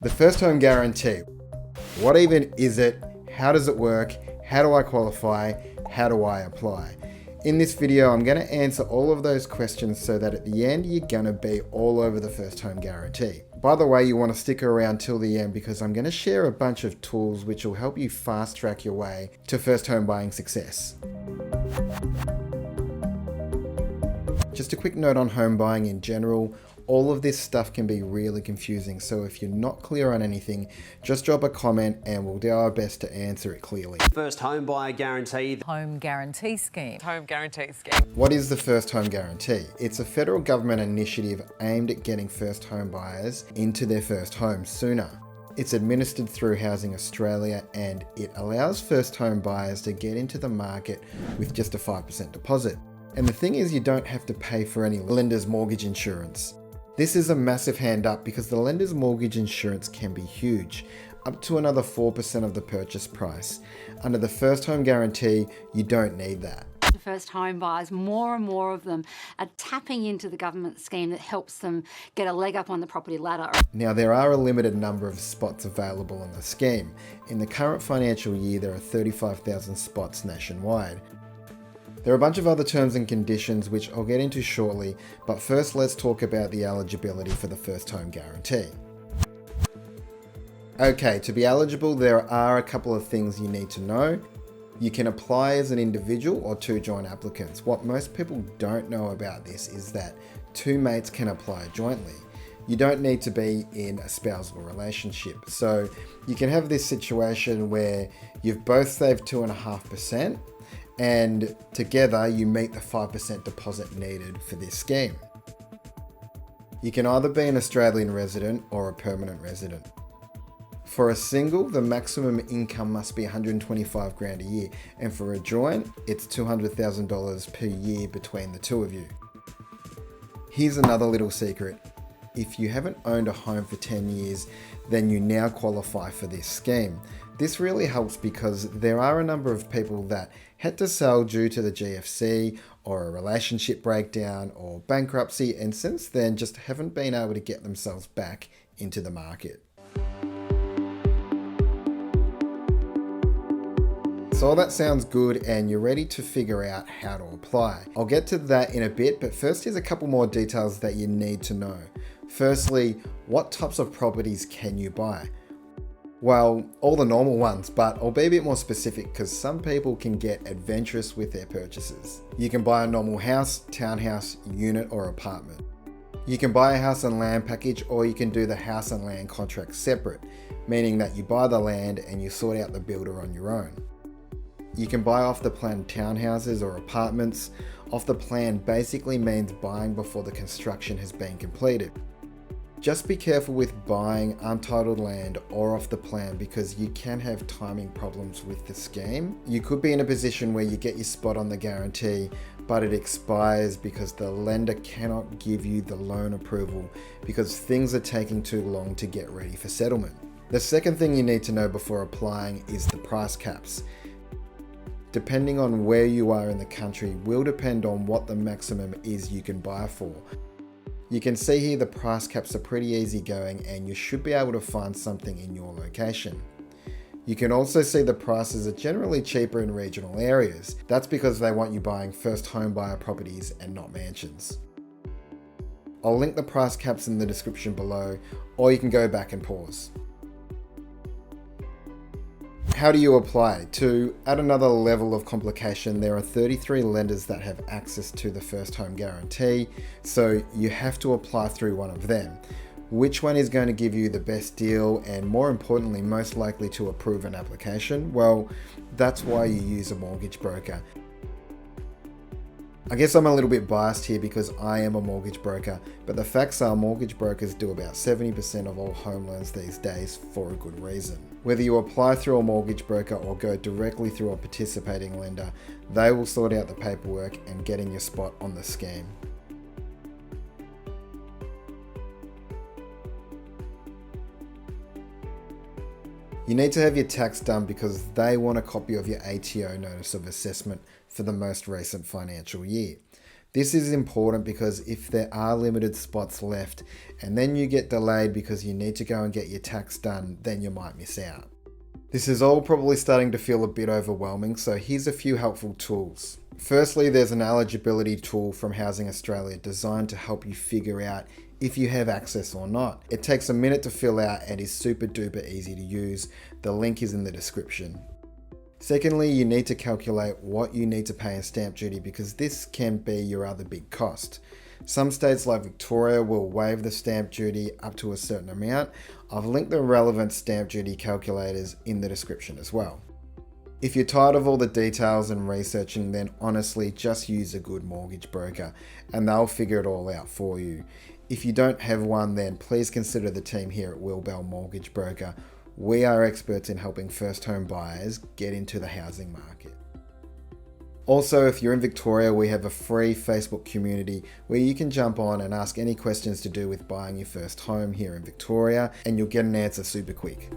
The first home guarantee. What even is it? How does it work? How do I qualify? How do I apply? In this video, I'm going to answer all of those questions so that at the end, you're going to be all over the first home guarantee. By the way, you want to stick around till the end because I'm going to share a bunch of tools which will help you fast track your way to first home buying success. Just a quick note on home buying in general. All of this stuff can be really confusing, so if you're not clear on anything, just drop a comment and we'll do our best to answer it clearly. First home buyer guarantee. Home guarantee scheme. Home guarantee scheme. What is the first home guarantee? It's a federal government initiative aimed at getting first home buyers into their first home sooner. It's administered through Housing Australia and it allows first home buyers to get into the market with just a 5% deposit. And the thing is, you don't have to pay for any lender's mortgage insurance. This is a massive hand up because the lender's mortgage insurance can be huge, up to another 4% of the purchase price. Under the first home guarantee, you don't need that. First home buyers, more and more of them are tapping into the government scheme that helps them get a leg up on the property ladder. Now, there are a limited number of spots available in the scheme. In the current financial year, there are 35,000 spots nationwide. There are a bunch of other terms and conditions which I'll get into shortly, but first let's talk about the eligibility for the first home guarantee. Okay, to be eligible, there are a couple of things you need to know. You can apply as an individual or two joint applicants. What most people don't know about this is that two mates can apply jointly. You don't need to be in a spousal relationship. So you can have this situation where you've both saved 2.5%, and together you meet the 5% deposit needed for this scheme. You can either be an Australian resident or a permanent resident. For a single, the maximum income must be 125 grand a year, and for a joint, it's $200,000 per year between the two of you. Here's another little secret. If you haven't owned a home for 10 years, then you now qualify for this scheme. This really helps because there are a number of people that had to sell due to the GFC or a relationship breakdown or bankruptcy, and since then just haven't been able to get themselves back into the market. So all that sounds good and you're ready to figure out how to apply. I'll get to that in a bit, but first here's a couple more details that you need to know. Firstly, what types of properties can you buy? Well, all the normal ones, but I'll be a bit more specific because some people can get adventurous with their purchases. You can buy a normal house, townhouse, unit or apartment. You can buy a house and land package, or you can do the house and land contract separate, meaning that you buy the land and you sort out the builder on your own. You can buy off the plan townhouses or apartments. Off the plan basically means buying before the construction has been completed. Just be careful with buying untitled land or off the plan because you can have timing problems with the scheme. You could be in a position where you get your spot on the guarantee, but it expires because the lender cannot give you the loan approval because things are taking too long to get ready for settlement. The second thing you need to know before applying is the price caps. Depending on where you are in the country will depend on what the maximum is you can buy for. You can see here the price caps are pretty easy going and you should be able to find something in your location. You can also see the prices are generally cheaper in regional areas. That's because they want you buying first home buyer properties and not mansions. I'll link the price caps in the description below, or you can go back and pause. How do you apply? To add another level of complication, there are 33 lenders that have access to the first home guarantee, so you have to apply through one of them. Which one is going to give you the best deal and, more importantly, most likely to approve an application? Well, that's why you use a mortgage broker. I guess I'm a little bit biased here because I am a mortgage broker, but the facts are mortgage brokers do about 70% of all home loans these days for a good reason. Whether you apply through a mortgage broker or go directly through a participating lender, they will sort out the paperwork and get in your spot on the scheme. You need to have your tax done because they want a copy of your ATO notice of assessment for the most recent financial year. This is important because if there are limited spots left and then you get delayed because you need to go and get your tax done, then you might miss out. This is all probably starting to feel a bit overwhelming, so here's a few helpful tools. Firstly, there's an eligibility tool from Housing Australia designed to help you figure out if you have access or not. It takes a minute to fill out and is super duper easy to use. The link is in the description. Secondly, you need to calculate what you need to pay in stamp duty because this can be your other big cost. Some states like Victoria will waive the stamp duty up to a certain amount. I've linked the relevant stamp duty calculators in the description as well. If you're tired of all the details and researching, then honestly just use a good mortgage broker and they'll figure it all out for you. If you don't have one, then please consider the team here at Wilbell Mortgage Broker. We are experts in helping first home buyers get into the housing market. Also, if you're in Victoria, we have a free Facebook community where you can jump on and ask any questions to do with buying your first home here in Victoria, and you'll get an answer super quick.